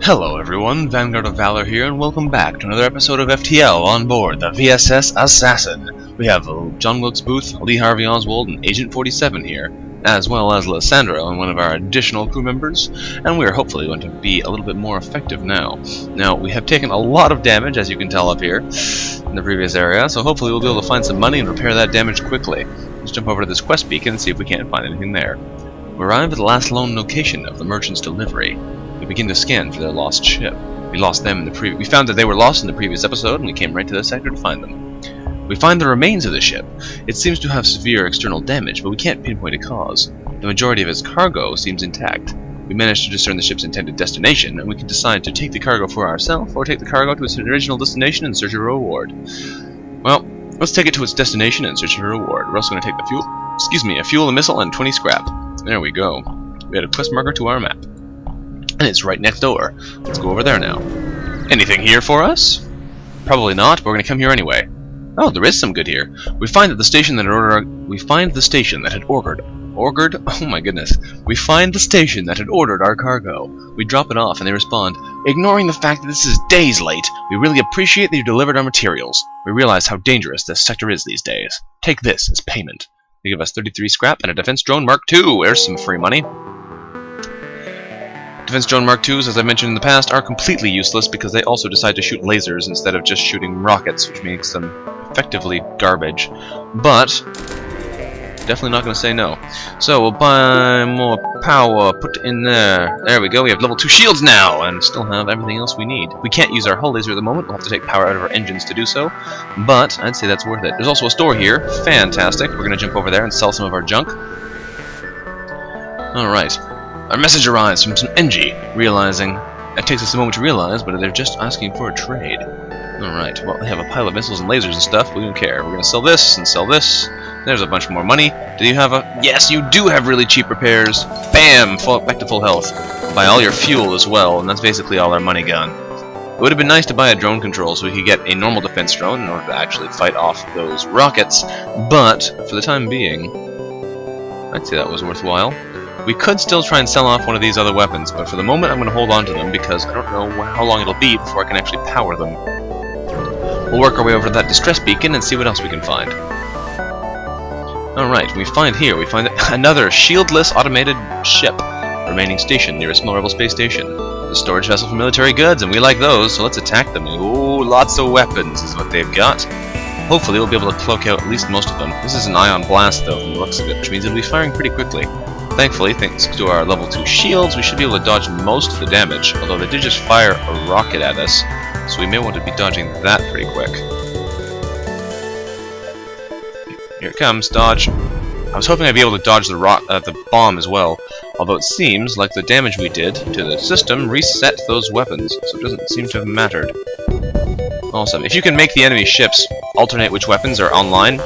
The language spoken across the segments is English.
Hello everyone, VanguardOfValor here, and welcome back to another episode of FTL on board the VSS Assassin. We have John Wilkes Booth, Lee Harvey Oswald, and Agent 47 here, as well as Lysandra and one of our additional crew members, and we are hopefully going to be a little bit more effective now. Now, we have taken a lot of damage, as you can tell up here, in the previous area, so hopefully we'll be able to find some money and repair that damage quickly. Let's jump over to this quest beacon and see if we can't find anything there. We arrive at the last lone location of the merchant's delivery. We begin to scan for their lost ship. We lost them in we found that they were lost in the previous episode, and we came right to this sector to find them. We find the remains of the ship. It seems to have severe external damage, but we can't pinpoint a cause. The majority of its cargo seems intact. We managed to discern the ship's intended destination, and we can decide to take the cargo for ourselves, or take the cargo to its original destination and search a reward. Well, let's take it to its destination and search a reward. We're also going to take the a fuel, a missile, and 20 scrap. There we go. We had a quest marker to our map. And it's right next door. Let's go over there now. Anything here for us? Probably not, but we're gonna come here anyway. Oh, there is some good here. We find the station that had ordered our cargo. We drop it off and they respond, ignoring the fact that this is days late. We really appreciate that you delivered our materials. We realize how dangerous this sector is these days. Take this as payment. They give us 33 scrap and a defense drone Mark II. There's some free money. Defense drone Mark IIs, as I mentioned in the past, are completely useless because they also decide to shoot lasers instead of just shooting rockets, which makes them effectively garbage. But definitely not going to say no. So we'll buy more power, put in there. There we go, we have level 2 shields now, and still have everything else we need. We can't use our hull laser at the moment, we'll have to take power out of our engines to do so, but I'd say that's worth it. There's also a store here, fantastic. We're going to jump over there and sell some of our junk. Alright. Our message arrives from some Engi, realizing it takes us a moment to realize, but they're just asking for a trade. Alright, well, they have a pile of missiles and lasers and stuff, we don't care. We're gonna sell this and sell this. There's a bunch more money. Do you have a... Yes, you do have really cheap repairs. Bam! Back to full health. Buy all your fuel as well, and that's basically all our money gone. It would have been nice to buy a drone control so we could get a normal defense drone in order to actually fight off those rockets, but for the time being, I'd say that was worthwhile. We could still try and sell off one of these other weapons, but for the moment I'm going to hold on to them because I don't know how long it'll be before I can actually power them. We'll work our way over to that distress beacon and see what else we can find. Alright, we find another shieldless automated ship. Remaining station near a small rebel space station. The storage vessel for military goods, and we like those, so let's attack them. Ooh, lots of weapons is what they've got. Hopefully we'll be able to cloak out at least most of them. This is an ion blast though from the looks of it, which means it'll be firing pretty quickly. Thankfully, thanks to our level 2 shields, we should be able to dodge most of the damage, although they did just fire a rocket at us, so we may want to be dodging that pretty quick. Here it comes, dodge. I was hoping I'd be able to dodge the bomb as well, although it seems like the damage we did to the system reset those weapons, so it doesn't seem to have mattered. Awesome. If you can make the enemy ships alternate which weapons are online,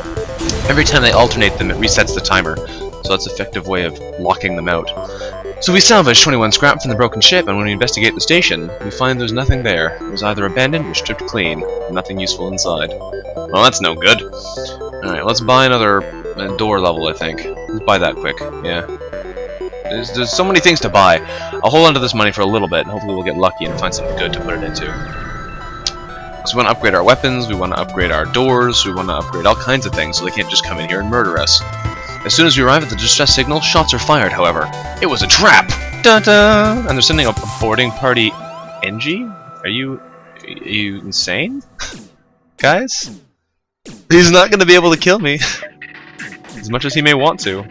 every time they alternate them, it resets the timer. So that's an effective way of locking them out. So we salvage 21 scrap from the broken ship, and when we investigate the station, we find there's nothing there. It was either abandoned or stripped clean. Nothing useful inside. Well, that's no good. Alright, let's buy another door level, I think. Let's buy that quick. Yeah. There's so many things to buy. I'll hold on to this money for a little bit, and hopefully we'll get lucky and find something good to put it into. So we want to upgrade our weapons, we want to upgrade our doors, we want to upgrade all kinds of things so they can't just come in here and murder us. As soon as we arrive at the distress signal, shots are fired, however. It was a trap! Dun-dun! And they're sending a boarding party... Engi? Are you insane? Guys? He's not gonna be able to kill me. As much as he may want to.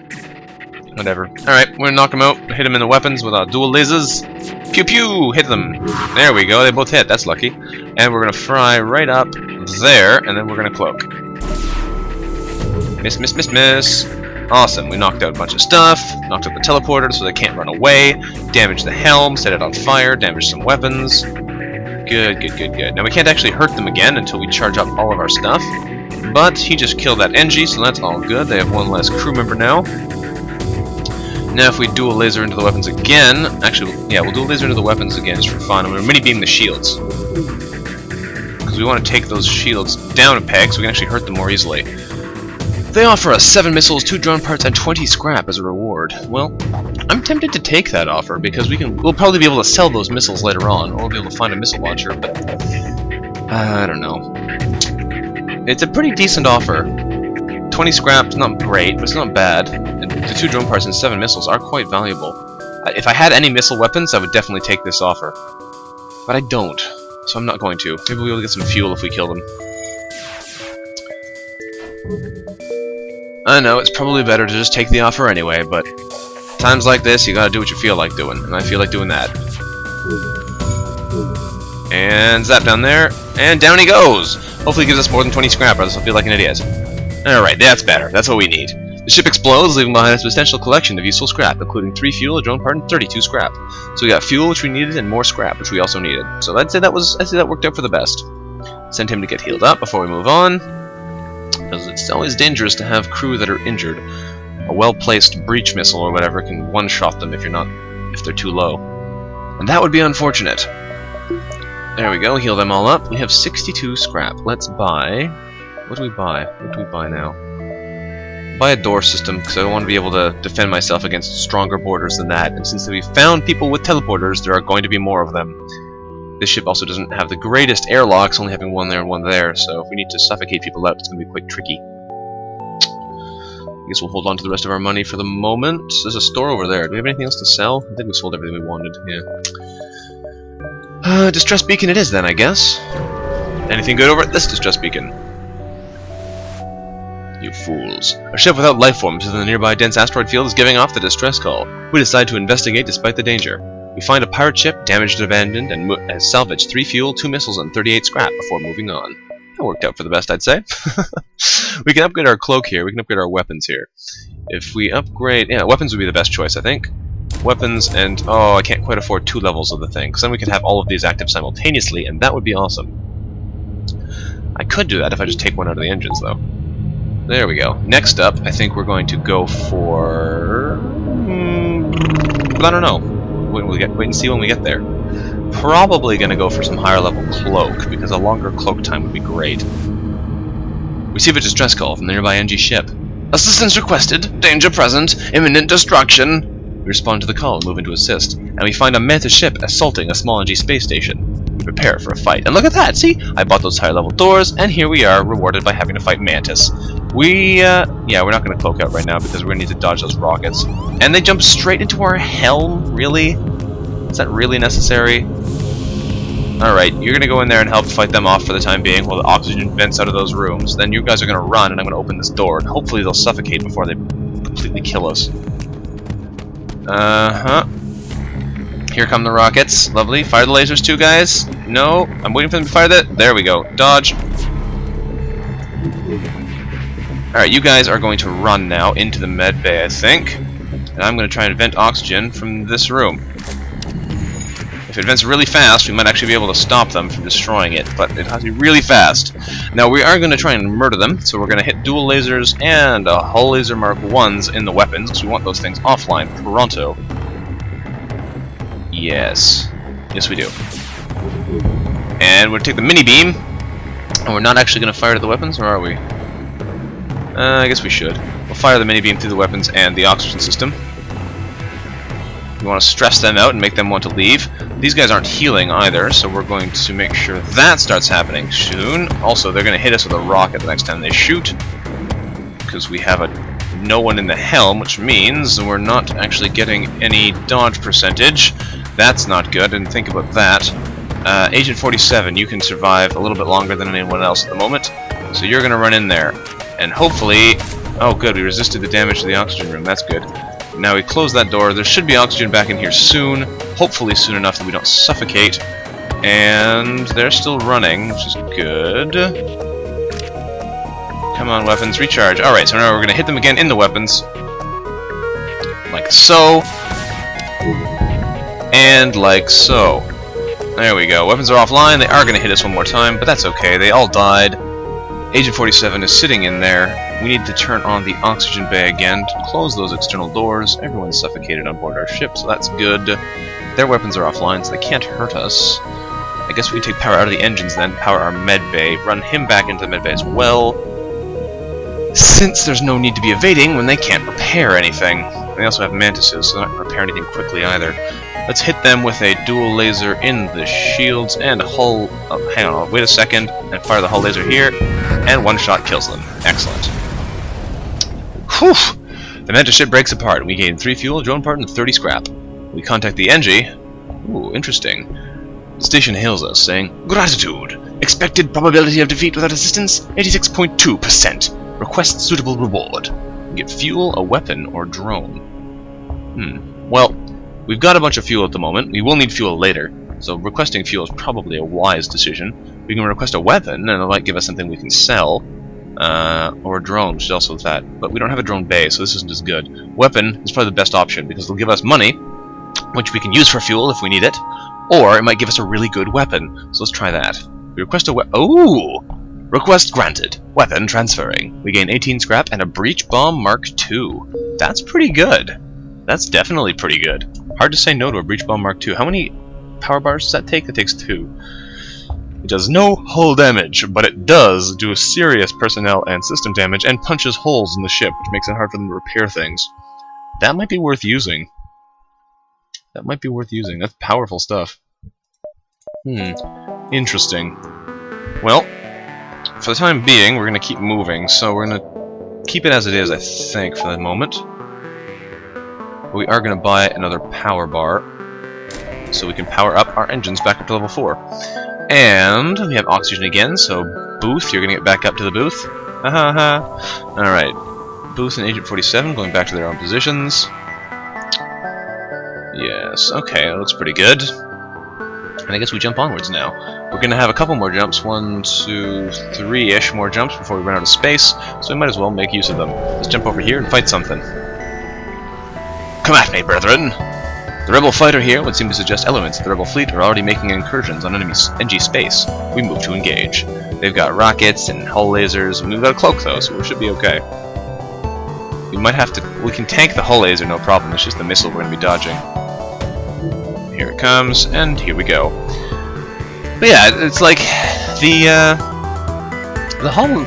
Whatever. Alright, we're gonna knock him out, hit him in the weapons with our dual lasers. Pew pew! Hit them! There we go, they both hit, that's lucky. And we're gonna fry right up there, and then we're gonna cloak. Miss, miss, miss, miss! Awesome, we knocked out a bunch of stuff, knocked out the teleporter so they can't run away, damaged the helm, set it on fire, damaged some weapons. Good, good, good, good. Now we can't actually hurt them again until we charge up all of our stuff, but he just killed that Engi, so that's all good. They have one less crew member now. Now if we dual laser into the weapons again, actually, yeah, we'll dual laser into the weapons again just for fun, and we're mini-beam the shields. Because we want to take those shields down a peg so we can actually hurt them more easily. They offer us 7 missiles, 2 drone parts, and 20 scrap as a reward. Well, I'm tempted to take that offer because we'll probably be able to sell those missiles later on, or we'll be able to find a missile launcher, but I don't know. It's a pretty decent offer. 20 scrap's not great, but it's not bad. And the 2 drone parts and 7 missiles are quite valuable. If I had any missile weapons, I would definitely take this offer. But I don't, so I'm not going to. Maybe we'll be able to get some fuel if we kill them. I know, it's probably better to just take the offer anyway, but times like this, you gotta do what you feel like doing, and I feel like doing that. And zap down there, and down he goes! Hopefully he gives us more than 20 scrap, or else I'll feel like an idiot. Alright, that's better. That's what we need. The ship explodes, leaving behind a substantial collection of useful scrap, including 3 fuel, a drone part, and 32 scrap. So we got fuel, which we needed, and more scrap, which we also needed. So I'd say that worked out for the best. Send him to get healed up before we move on, because it's always dangerous to have crew that are injured. A well-placed breach missile or whatever can one-shot them if they're too low. And that would be unfortunate. There we go, heal them all up. We have 62 scrap. Let's buy... What do we buy? What do we buy now? Buy a door system, because I want to be able to defend myself against stronger boarders than that. And since we found people with teleporters, there are going to be more of them. This ship also doesn't have the greatest airlocks, only having one there and one there, so if we need to suffocate people out, it's going to be quite tricky. I guess we'll hold on to the rest of our money for the moment. There's a store over there. Do we have anything else to sell? I think we sold everything we wanted, yeah. Distress beacon it is then, I guess. Anything good over at this distress beacon? You fools. A ship without life forms within the nearby dense asteroid field is giving off the distress call. We decide to investigate despite the danger. We find a pirate ship, damaged and abandoned, and has salvaged 3 fuel, 2 missiles, and 38 scrap before moving on. That worked out for the best, I'd say. We can upgrade our cloak here, we can upgrade our weapons here. If we upgrade... yeah, weapons would be the best choice, I think. Weapons and... oh, I can't quite afford 2 levels of the thing, because then we could have all of these active simultaneously, and that would be awesome. I could do that if I just take one out of the engines, though. There we go. Next up, I think we're going to go for... I don't know. Wait and see when we get there. Probably going to go for some higher level cloak, because a longer cloak time would be great. Receive a distress call from the nearby Engi ship. Assistance requested, danger present, imminent destruction. We respond to the call and move in to assist, and we find a Mantis ship assaulting a small Engi space station. We prepare for a fight, and look at that, see? I bought those higher level doors, and here we are, rewarded by having to fight Mantis. Yeah, we're not going to cloak out right now because we're going to need to dodge those rockets. And they jump straight into our helm? Really? Is that really necessary? Alright, you're going to go in there and help fight them off for the time being while the oxygen vents out of those rooms. Then you guys are going to run and I'm going to open this door and hopefully they'll suffocate before they completely kill us. Here come the rockets. Lovely. Fire the lasers too, guys. No, I'm waiting for them to fire that. There we go. Dodge. Alright, you guys are going to run now into the med bay, I think. And I'm going to try and vent oxygen from this room. If it vents really fast, we might actually be able to stop them from destroying it, but it has to be really fast. Now, we are going to try and murder them, so we're going to hit dual lasers and hull laser Mark 1s in the weapons, because we want those things offline pronto. Yes. Yes, we do. And we'll take the mini beam, and we're not actually going to fire at the weapons, or are we? I guess we should. We'll fire the mini-beam through the weapons and the oxygen system. We want to stress them out and make them want to leave. These guys aren't healing either, so we're going to make sure that starts happening soon. Also, they're going to hit us with a rocket the next time they shoot, because we have no one in the helm, which means we're not actually getting any dodge percentage. That's not good, and think about that. Agent 47, you can survive a little bit longer than anyone else at the moment, so you're going to run in there. And hopefully... oh good, we resisted the damage to the oxygen room, that's good. Now we close that door, there should be oxygen back in here soon, hopefully soon enough that we don't suffocate. And they're still running, which is good. Come on, weapons, recharge. Alright, so now we're going to hit them again in the weapons. Like so. And like so. There we go, weapons are offline, they are going to hit us one more time, but that's okay, they all died. Agent 47 is sitting in there. We need to turn on the oxygen bay again to close those external doors. Everyone's suffocated on board our ship, so that's good. Their weapons are offline, so they can't hurt us. I guess we can take power out of the engines then, power our med bay, run him back into the med bay as well. Since there's no need to be evading when they can't repair anything. they also have Mantises, so they're not going to repair anything quickly either. Let's hit them with a dual laser in the shields and hull... Oh, hang on, wait a second, and fire the hull laser here, and one shot kills them. Excellent. Whew! The Mantis ship breaks apart. We gain 3 fuel, drone part, and 30 scrap. We contact the Engi. Ooh, interesting. The station hails us, saying, "Gratitude! Expected probability of defeat without assistance, 86.2%. Request suitable reward. Get fuel, a weapon, or drone." Well, we've got a bunch of fuel at the moment. We will need fuel later, so requesting fuel is probably a wise decision. We can request a weapon, and it might give us something we can sell. Or a drone, which is also that. But we don't have a drone bay, so this isn't as good. Weapon is probably the best option, because it'll give us money, which we can use for fuel if we need it, or it might give us a really good weapon. So let's try that. We request a ooh! Request granted. Weapon transferring. We gain 18 scrap and a breach bomb Mark II. That's pretty good. That's definitely pretty good. Hard to say no to a breach bomb Mark II. How many power bars does that take? It takes 2. It does no hull damage, but it does do serious personnel and system damage and punches holes in the ship, which makes it hard for them to repair things. That might be worth using. That might be worth using. That's powerful stuff. Interesting. Well, for the time being, we're going to keep moving, so we're going to keep it as it is, I think, for the moment. We are going to buy another power bar, so we can power up our engines back up to level 4. And we have oxygen again, so Booth, you're going to get back up to the booth. Alright. Booth and Agent 47 going back to their own positions. Yes, okay, that looks pretty good. And I guess we jump onwards now. We're going to have a couple more jumps, 1, 2, 3-ish more jumps before we run out of space, so we might as well make use of them. Let's jump over here and fight something. Come at me, brethren! The rebel fighter here would seem to suggest elements of the rebel fleet are already making incursions on enemy Engi space. We move to engage. They've got rockets and hull lasers, and we've got a cloak though, so we should be okay. We might have to... we can tank the hull laser, no problem, it's just the missile we're going to be dodging. Here it comes, and here we go. But yeah, it's like the hull,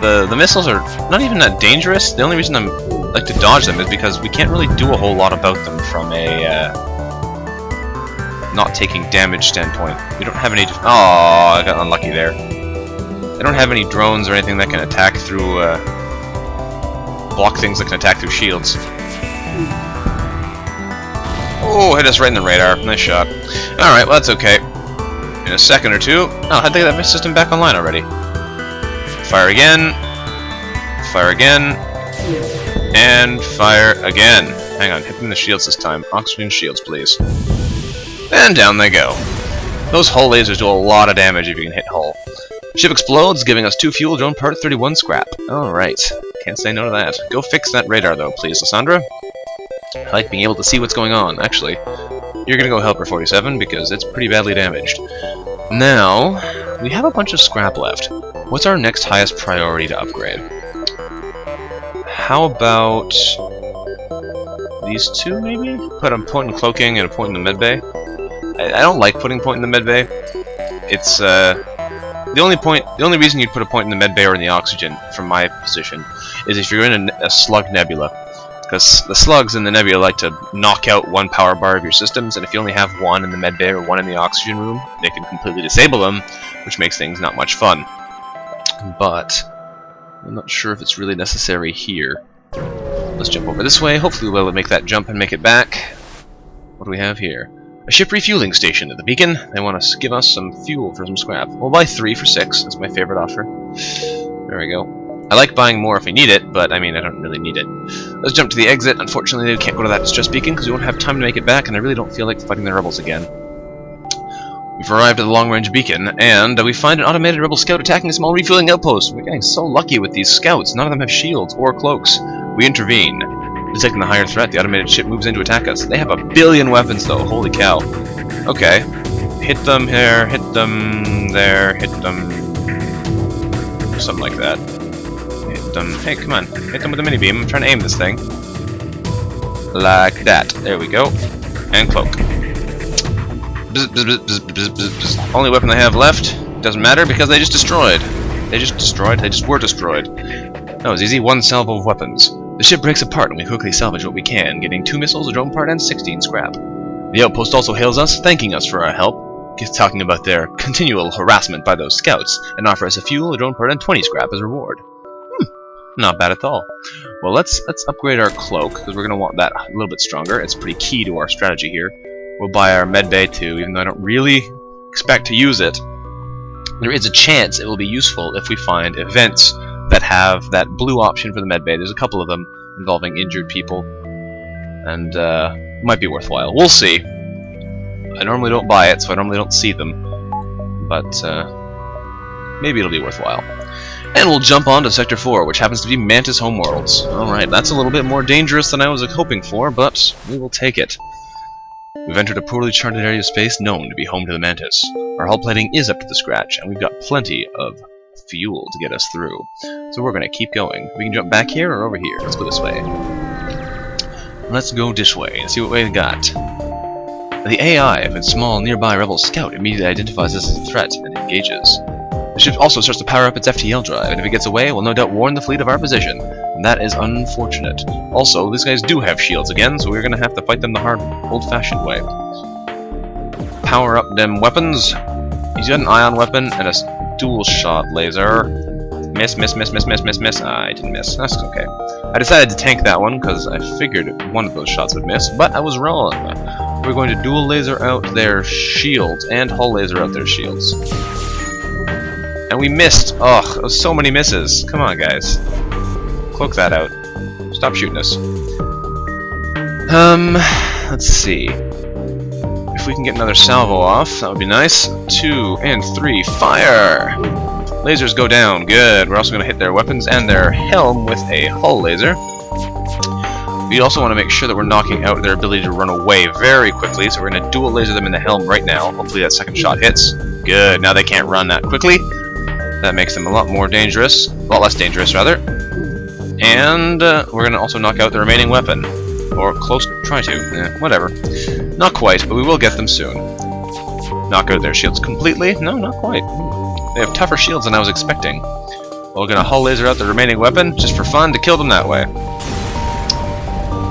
the missiles are not even that dangerous. The only reason I like to dodge them is because we can't really do a whole lot about them from a not taking damage standpoint. We don't have any. Oh, I got unlucky there. They don't have any drones or anything that can attack through block things that can attack through shields. Oh, hit us right in the radar. Nice shot. Alright, well that's okay. In a second or two... Oh, how'd they get that system back online already? Fire again. Fire again. And fire again. Hang on, hit them in the shields this time. Oxygen shields, please. And down they go. Those hull lasers do a lot of damage if you can hit hull. Ship explodes, giving us 2 fuel, drone part, 31 scrap. Alright. Can't say no to that. Go fix that radar though, please, Lysandra. I like being able to see what's going on. Actually, you're gonna go help her 47 because it's pretty badly damaged. Now, we have a bunch of scrap left. What's our next highest priority to upgrade? How about these 2, maybe? Put a point in cloaking and a point in the medbay. I don't like putting point in the medbay. It's the only reason you'd put a point in the medbay or in the oxygen, from my position, is if you're in a slug nebula. Because the slugs in the nebula like to knock out 1 power bar of your systems, and if you only have 1 in the medbay or 1 in the oxygen room, they can completely disable them, which makes things not much fun. But I'm not sure if it's really necessary here. Let's jump over this way. Hopefully we'll be able to make that jump and make it back. What do we have here? A ship refueling station at the beacon. They want to give us some fuel for some scrap. We'll buy 3 for 6. That's my favorite offer. There we go. I like buying more if we need it, but I mean, I don't really need it. Let's jump to the exit. Unfortunately, we can't go to that distress beacon because we won't have time to make it back, and I really don't feel like fighting the rebels again. We've arrived at the long-range beacon, and we find an automated rebel scout attacking a small refueling outpost. We're getting so lucky with these scouts. None of them have shields or cloaks. We intervene. Detecting the higher threat, the automated ship moves in to attack us. They have a billion weapons, though. Holy cow. Okay. Hit them here, hit them there, hit them... something like that. Hit them... Hey, come on. Hit them with a mini-beam. I'm trying to aim this thing. Like that. There we go. And cloak. Bzz, bzz, bzz, bzz, bzz, bzz. Only weapon they have left. Doesn't matter because they just destroyed. They just were destroyed. That was easy. 1 salvo of weapons. The ship breaks apart and we quickly salvage what we can, getting 2 missiles, a drone part, and 16 scrap. The outpost also hails us, thanking us for our help, talking about their continual harassment by those scouts, and offer us a fuel, a drone part, and 20 scrap as a reward. Not bad at all. Well, let's upgrade our cloak, because we're going to want that a little bit stronger. It's pretty key to our strategy here. We'll buy our medbay too, even though I don't really expect to use it. There is a chance it will be useful if we find events that have that blue option for the medbay. There's a couple of them involving injured people, and it might be worthwhile. We'll see. I normally don't buy it, so I normally don't see them, but maybe it'll be worthwhile. And we'll jump on to Sector 4, which happens to be Mantis homeworlds. Alright, that's a little bit more dangerous than I was hoping for, but we will take it. We've entered a poorly charted area of space known to be home to the Mantis. Our hull plating is up to the scratch, and we've got plenty of fuel to get us through. So we're going to keep going. We can jump back here or over here. Let's go this way. Let's go this way and see what we got. The AI of a small nearby rebel scout immediately identifies this as a threat and engages. The ship also starts to power up its FTL drive, and if it gets away, it will no doubt warn the fleet of our position. And that is unfortunate. Also, these guys do have shields again, so we're going to have to fight them the hard, old-fashioned way. Power up them weapons. He's got an ion weapon and a dual-shot laser. Miss, miss, miss, miss, miss, miss, miss. I didn't miss. That's okay. I decided to tank that one, because I figured one of those shots would miss, but I was wrong. We're going to dual laser out their shields, and hull laser out their shields. And we missed! Ugh, there was so many misses. Come on, guys. Cloak that out. Stop shooting us. Let's see. If we can get another salvo off, that would be nice. 2 and 3, fire! Lasers go down, good. We're also going to hit their weapons and their helm with a hull laser. We also want to make sure that we're knocking out their ability to run away very quickly, so we're going to dual laser them in the helm right now. Hopefully that second shot hits. Good, now they can't run that quickly. That makes them a lot more dangerous. A lot less dangerous, rather. And we're going to also knock out the remaining weapon. Or close, try to. Whatever. Not quite, but we will get them soon. Knock out their shields completely? No, not quite. They have tougher shields than I was expecting. Well, we're going to hull laser out the remaining weapon, just for fun, to kill them that way.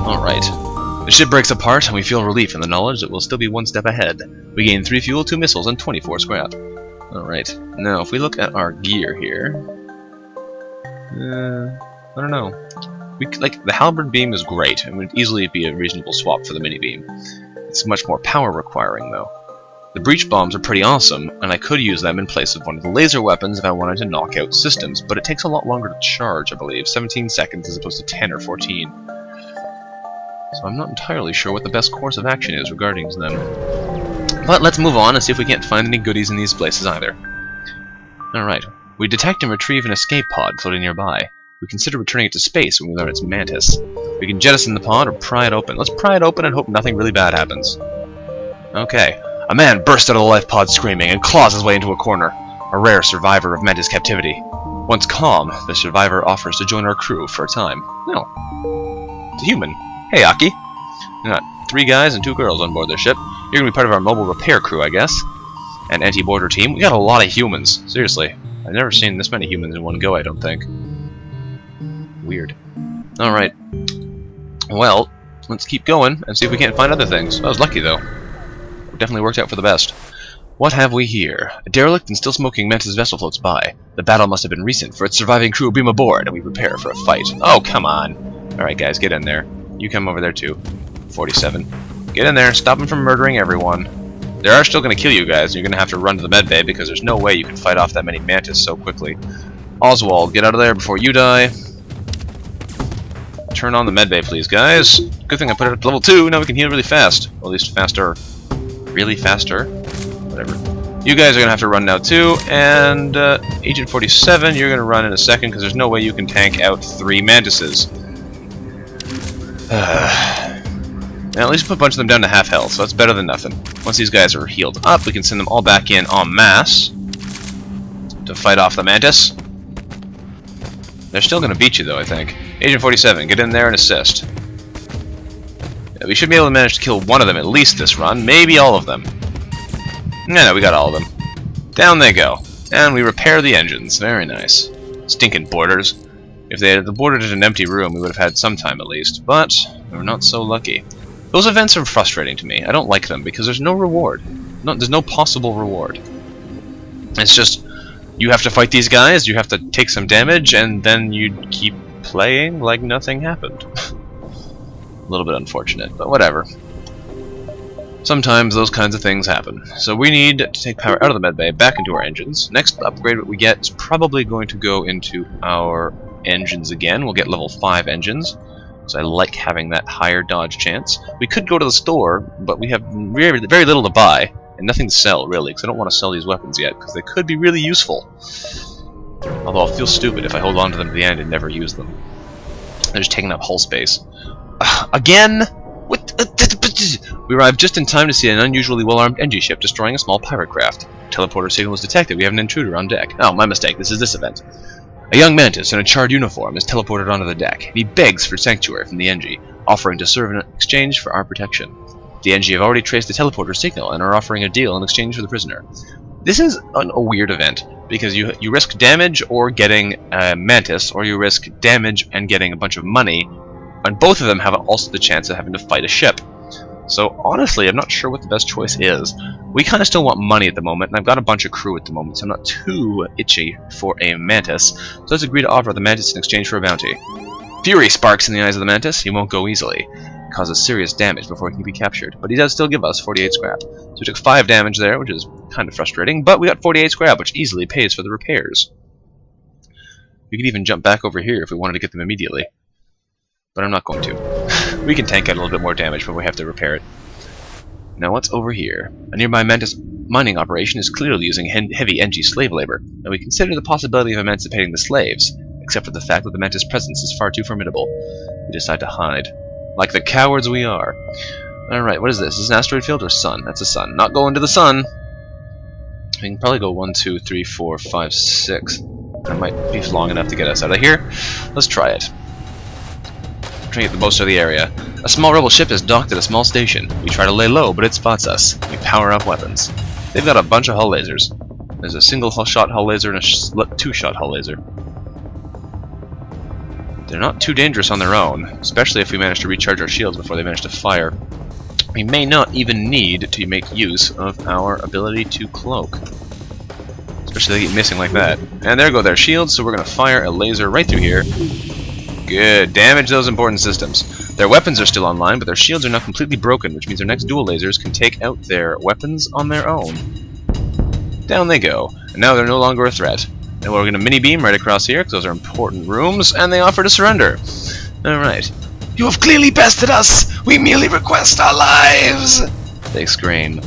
Alright. The ship breaks apart, and we feel relief in the knowledge that we'll still be one step ahead. We gain 3 fuel, 2 missiles, and 24 scrap. Alright. Now, if we look at our gear here... I don't know. The halberd beam is great, and would easily be a reasonable swap for the mini-beam. It's much more power requiring, though. The breach bombs are pretty awesome, and I could use them in place of one of the laser weapons if I wanted to knock out systems, but it takes a lot longer to charge, I believe. 17 seconds as opposed to 10 or 14. So I'm not entirely sure what the best course of action is regarding them. But let's move on and see if we can't find any goodies in these places either. Alright. We detect and retrieve an escape pod floating nearby. We consider returning it to space when we learn it's Mantis. We can jettison the pod or pry it open. Let's pry it open and hope nothing really bad happens. Okay. A man bursts out of the life pod screaming and claws his way into a corner. A rare survivor of Mantis captivity. Once calm, the survivor offers to join our crew for a time. No. It's a human. Hey, Aki. We got 3 guys and 2 girls on board their ship. You're gonna be part of our mobile repair crew, I guess. And anti-border team. We got a lot of humans. Seriously. I've never seen this many humans in one go, I don't think. Weird. Alright. Well, let's keep going and see if we can't find other things. I was lucky, though. It definitely worked out for the best. What have we here? A derelict and still smoking Mantis vessel floats by. The battle must have been recent, for its surviving crew beam aboard, and we prepare for a fight. Oh, come on. Alright, guys, get in there. You come over there, too. 47. Get in there. Stop them from murdering everyone. They are still going to kill you guys. You're going to have to run to the medbay, because there's no way you can fight off that many Mantis so quickly. Oswald, get out of there before you die. Turn on the medbay, please, guys. Good thing I put it up to level 2. Now we can heal really fast. Or at least faster. Really faster? Whatever. You guys are going to have to run now, too. And Agent 47, you're going to run in a second, because there's no way you can tank out 3 Mantises. Now, at least put a bunch of them down to half health, so that's better than nothing. Once these guys are healed up, we can send them all back in en masse to fight off the Mantis. They're still going to beat you, though, I think. Agent 47, get in there and assist. Yeah, we should be able to manage to kill one of them at least this run, maybe all of them. No, we got all of them. Down they go. And we repair the engines. Very nice. Stinking boarders. If they had boarded in an empty room, we would have had some time at least, but we were not so lucky. Those events are frustrating to me. I don't like them because there's no reward. There's no possible reward. It's just, you have to fight these guys, you have to take some damage, and then you keep playing like nothing happened. A little bit unfortunate, but whatever. Sometimes those kinds of things happen. So we need to take power out of the medbay, back into our engines. Next upgrade what we get is probably going to go into our engines again. We'll get level 5 engines, because I like having that higher dodge chance. We could go to the store, but we have very little to buy, and nothing to sell, really, because I don't want to sell these weapons yet, because they could be really useful. Although I'll feel stupid if I hold on to them to the end and never use them. They're just taking up hull space. Again? We arrived just in time to see an unusually well-armed Engi ship destroying a small pirate craft. Teleporter signal was detected. We have an intruder on deck. Oh, my mistake. This is this event. A young Mantis in a charred uniform is teleported onto the deck. He begs for sanctuary from the Engi, offering to serve in exchange for our protection. The Engi have already traced the teleporter signal and are offering a deal in exchange for the prisoner. This is a weird event, because you risk damage or getting a Mantis, or you risk damage and getting a bunch of money, and both of them have also the chance of having to fight a ship. So honestly, I'm not sure what the best choice is. We kind of still want money at the moment, and I've got a bunch of crew at the moment, so I'm not too itchy for a Mantis. So let's agree to offer the Mantis in exchange for a bounty. Fury sparks in the eyes of the Mantis. He won't go easily. It causes serious damage before he can be captured, but he does still give us 48 scrap. So we took 5 damage there, which is kind of frustrating, but we got 48 scrap, which easily pays for the repairs. We could even jump back over here if we wanted to get them immediately. But I'm not going to. We can tank out a little bit more damage, but we have to repair it. Now what's over here? A nearby Mantis mining operation is clearly using heavy Engi slave labor, and we consider the possibility of emancipating the slaves, except for the fact that the Mantis presence is far too formidable. We decide to hide. Like the cowards we are. Alright, what is this? Is this an asteroid field or sun? That's a sun. Not going to the sun! We can probably go 1, 2, 3, 4, 5, 6. That might be long enough to get us out of here. Let's try it. Trying to get the most of the area. A small rebel ship is docked at a small station. We try to lay low, but it spots us. We power up weapons. They've got a bunch of hull lasers. There's a single-shot hull laser and a 2-shot hull laser. They're not too dangerous on their own, especially if we manage to recharge our shields before they manage to fire. We may not even need to make use of our ability to cloak. Especially if they keep missing like that. And there go their shields, so we're going to fire a laser right through here. Good. Damage those important systems. Their weapons are still online, but their shields are now completely broken, which means their next dual lasers can take out their weapons on their own. Down they go. And now they're no longer a threat. And we're going to mini-beam right across here, because those are important rooms, and they offer to surrender. Alright. You have clearly bested us! We merely request our lives! They scream.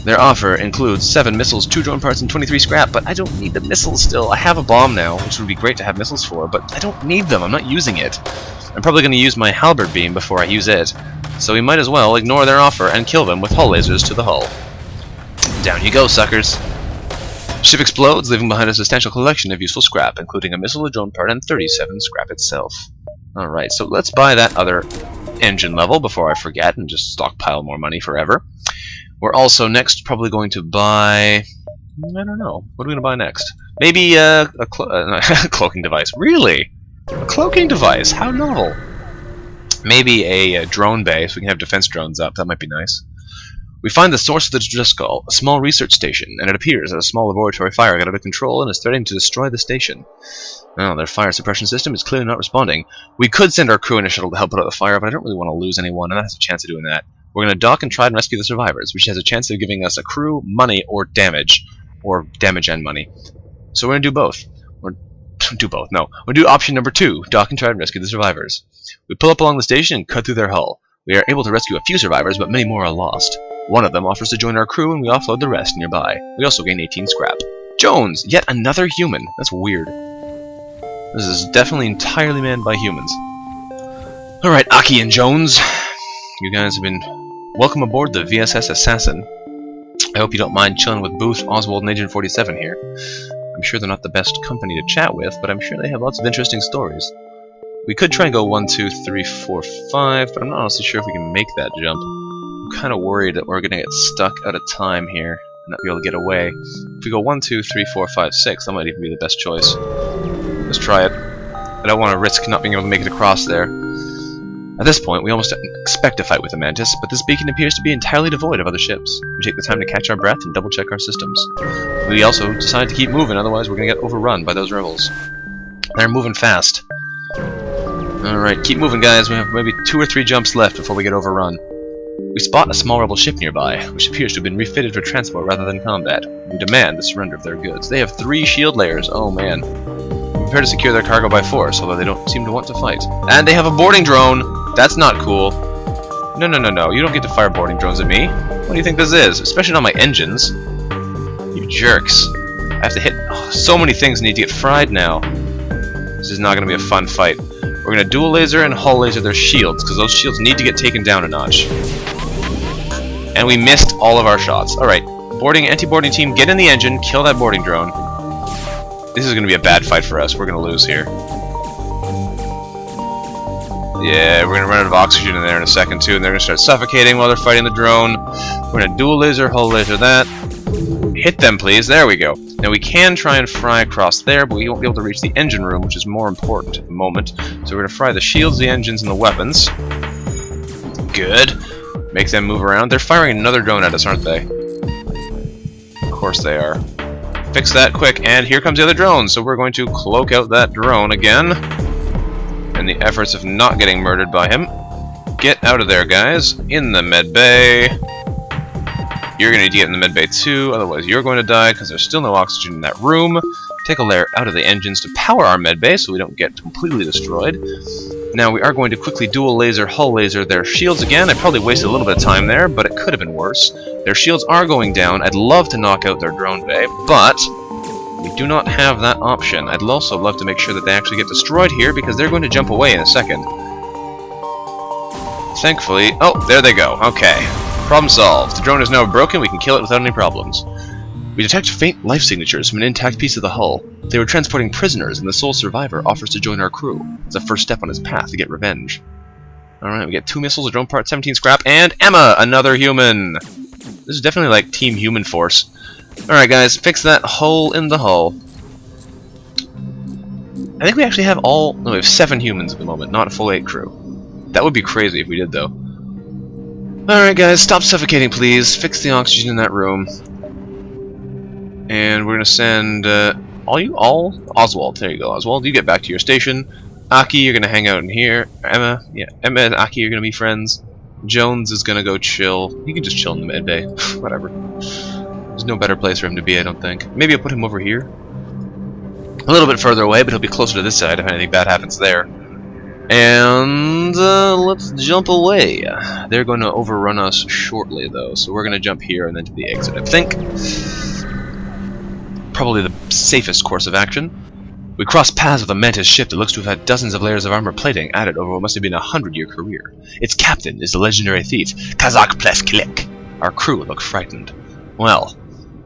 Their offer includes 7 missiles, 2 drone parts, and 23 scrap, but I don't need the missiles still. I have a bomb now, which would be great to have missiles for, but I don't need them. I'm not using it. I'm probably going to use my halberd beam before I use it, so we might as well ignore their offer and kill them with hull lasers to the hull. Down you go, suckers. Ship explodes, leaving behind a substantial collection of useful scrap, including a missile, a drone part, and 37 scrap itself. Alright, so let's buy that other engine level before I forget and just stockpile more money forever. We're also next probably going to buy... I don't know. What are we going to buy next? Maybe a cloaking device. Really? A cloaking device? How novel. Maybe a drone bay, so we can have defense drones up. That might be nice. We find the source of the distress call, a small research station, and it appears that a small laboratory fire got out of control and is threatening to destroy the station. Well, their fire suppression system is clearly not responding. We could send our crew in a shuttle to help put out the fire, but I don't really want to lose anyone, and that has a chance of doing that. We're going to dock and try and rescue the survivors, which has a chance of giving us a crew, money, or damage. Or damage and money. So we're going to do both. We'll do option number 2, dock and try and rescue the survivors. We pull up along the station and cut through their hull. We are able to rescue a few survivors, but many more are lost. One of them offers to join our crew, and we offload the rest nearby. We also gain 18 scrap. Jones! Yet another human! That's weird. This is definitely entirely manned by humans. Alright, Aki and Jones. You guys have been... Welcome aboard the VSS Assassin. I hope you don't mind chilling with Booth, Oswald, and Agent 47 here. I'm sure they're not the best company to chat with, but I'm sure they have lots of interesting stories. We could try and go 1, 2, 3, 4, 5, but I'm not honestly sure if we can make that jump. I'm kind of worried that we're going to get stuck out of time here and not be able to get away. If we go 1, 2, 3, 4, 5, 6, that might even be the best choice. Let's try it. I don't want to risk not being able to make it across there. At this point, we almost expect a fight with the Mantis, but this beacon appears to be entirely devoid of other ships. We take the time to catch our breath and double-check our systems. We also decide to keep moving, otherwise we're going to get overrun by those rebels. They're moving fast. Alright, keep moving, guys. We have maybe 2 or 3 jumps left before we get overrun. We spot a small rebel ship nearby, which appears to have been refitted for transport rather than combat. We demand the surrender of their goods. They have 3 shield layers. Oh, man. We prepare to secure their cargo by force, although they don't seem to want to fight. And they have a boarding drone! That's not cool. No, no, no, no. You don't get to fire boarding drones at me. What do you think this is? Especially on my engines. You jerks. I have to hit... Oh, so many things need to get fried now. This is not going to be a fun fight. We're going to dual laser and hull laser their shields, because those shields need to get taken down a notch. And we missed all of our shots. Alright. Anti-boarding team, get in the engine, kill that boarding drone. This is going to be a bad fight for us. We're going to lose here. Yeah, we're going to run out of oxygen in there in a second too, and they're going to start suffocating while they're fighting the drone. We're going to dual laser, hull laser that. Hit them, please. There we go. Now we can try and fry across there, but we won't be able to reach the engine room, which is more important at the moment. So we're going to fry the shields, the engines, and the weapons. Good. Make them move around. They're firing another drone at us, aren't they? Of course they are. Fix that quick, and here comes the other drone. So we're going to cloak out that drone again. In the efforts of not getting murdered by him. Get out of there, guys. In the med bay. You're going to need to get in the med bay too, otherwise you're going to die because there's still no oxygen in that room. Take a layer out of the engines to power our med bay so we don't get completely destroyed. Now we are going to quickly dual laser, hull laser their shields again. I probably wasted a little bit of time there, but it could have been worse. Their shields are going down. I'd love to knock out their drone bay, but we do not have that option. I'd also love to make sure that they actually get destroyed here because they're going to jump away in a second. Thankfully... Oh, there they go. Okay. Problem solved. The drone is now broken. We can kill it without any problems. We detect faint life signatures from an intact piece of the hull. They were transporting prisoners, and the sole survivor offers to join our crew. It's the first step on his path to get revenge. Alright, we get 2 missiles, a drone part, 17 scrap, and Emma, another human! This is definitely like Team Human Force. Alright guys, fix that hole in the hull. I think we actually have all... No, we have 7 humans at the moment, not a full 8 crew. That would be crazy if we did, though. Alright guys, stop suffocating please. Fix the oxygen in that room. And we're gonna send... Oswald, there you go, Oswald. You get back to your station. Aki, you're gonna hang out in here. Emma and Aki are gonna be friends. Jones is gonna go chill. He can just chill in the med bay. Whatever. There's no better place for him to be, I don't think. Maybe I'll put him over here. A little bit further away, but he'll be closer to this side if anything bad happens there. And let's jump away. They're going to overrun us shortly, though, so we're going to jump here and then to the exit, I think. Probably the safest course of action. We cross paths with a Mantis ship that looks to have had dozens of layers of armor plating added over what must have been a 100-year career. Its captain is the legendary thief, Kazak Plesklik. Our crew look frightened. Well,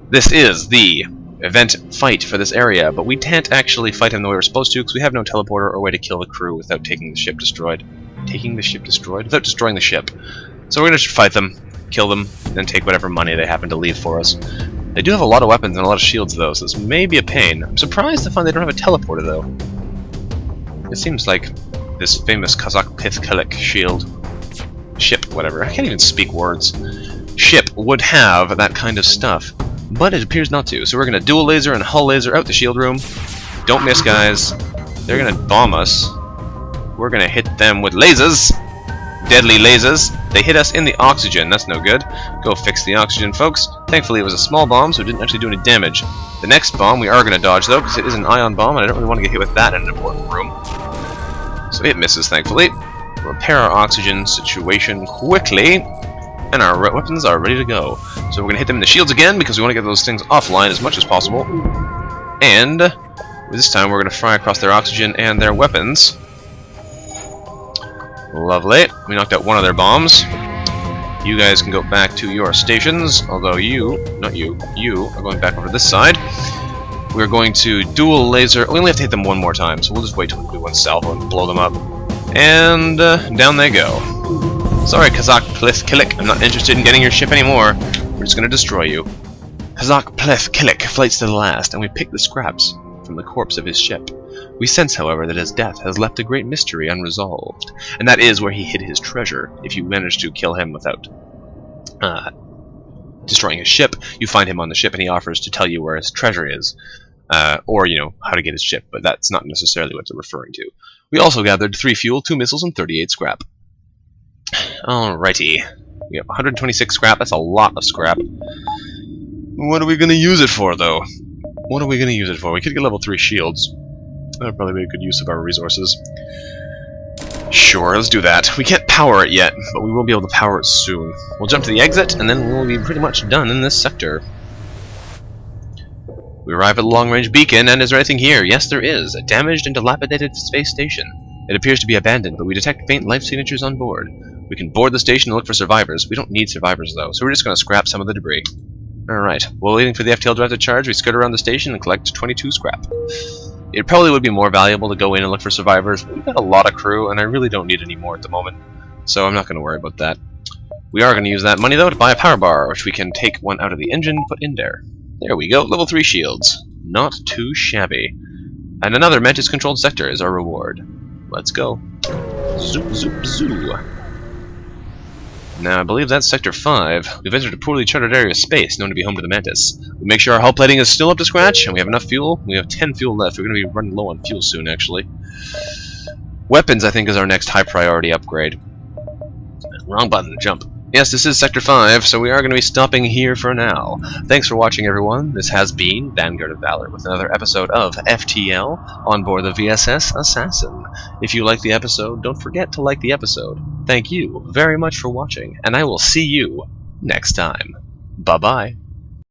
this is the event fight for this area, but we can't actually fight him the way we're supposed to because we have no teleporter or way to kill the crew without taking the ship destroyed. Taking the ship destroyed? Without destroying the ship. So we're going to fight them, kill them, and take whatever money they happen to leave for us. They do have a lot of weapons and a lot of shields, though, so this may be a pain. I'm surprised to find they don't have a teleporter, though. It seems like this famous Kazak Plesklik shield... ship, whatever. I can't even speak words. Ship would have that kind of stuff. But it appears not to, so we're going to dual laser and hull laser out the shield room. Don't miss, guys. They're going to bomb us. We're going to hit them with lasers. Deadly lasers. They hit us in the oxygen. That's no good. Go fix the oxygen, folks. Thankfully, it was a small bomb, so it didn't actually do any damage. The next bomb we are going to dodge, though, because it is an ion bomb, and I don't really want to get hit with that in an important room. So it misses, thankfully. Repair our oxygen situation quickly. And our weapons are ready to go. So we're going to hit them in the shields again because we want to get those things offline as much as possible. And this time we're going to fry across their oxygen and their weapons. Lovely. We knocked out one of their bombs. You guys can go back to your stations, although you are going back over to this side. We're going to dual laser. We only have to hit them one more time, so we'll just wait till we do one salvo and blow them up. And down they go. Sorry, Kazak Plesklik, I'm not interested in getting your ship anymore. We're just gonna destroy you. Kazak Plesklik fights to the last, and we pick the scraps from the corpse of his ship. We sense, however, that his death has left a great mystery unresolved, and that is where he hid his treasure. If you manage to kill him without destroying his ship, you find him on the ship and he offers to tell you where his treasure is. Or, you know, how to get his ship, but that's not necessarily what they're referring to. We also gathered 3 fuel, 2 missiles, and 38 scrap. Alrighty. We have 126 scrap, that's a lot of scrap. What are we going to use it for, though? What are we going to use it for? We could get level 3 shields. That would probably be a good use of our resources. Sure, let's do that. We can't power it yet, but we will be able to power it soon. We'll jump to the exit, and then we'll be pretty much done in this sector. We arrive at the long-range beacon, and is there anything here? Yes, there is. A damaged and dilapidated space station. It appears to be abandoned, but we detect faint life signatures on board. We can board the station and look for survivors. We don't need survivors, though, so we're just going to scrap some of the debris. Alright, while waiting for the FTL drive to charge, we skirt around the station and collect 22 scrap. It probably would be more valuable to go in and look for survivors, but we've got a lot of crew, and I really don't need any more at the moment, so I'm not going to worry about that. We are going to use that money, though, to buy a power bar, which we can take one out of the engine and put in there. There we go, level 3 shields. Not too shabby. And another Mantis-controlled sector is our reward. Let's go. Zoop, zoop, zoo. Now, I believe that's Sector 5. We've entered a poorly charted area of space known to be home to the Mantis. We make sure our hull plating is still up to scratch, and we have enough fuel. We have 10 fuel left. We're going to be running low on fuel soon, actually. Weapons, I think, is our next high priority upgrade. Wrong button, jump. Yes, this is Sector 5, so we are going to be stopping here for now. Thanks for watching, everyone. This has been Vanguard of Valor with another episode of FTL on board the VSS Assassin. If you like the episode, don't forget to like the episode. Thank you very much for watching, and I will see you next time. Bye-bye.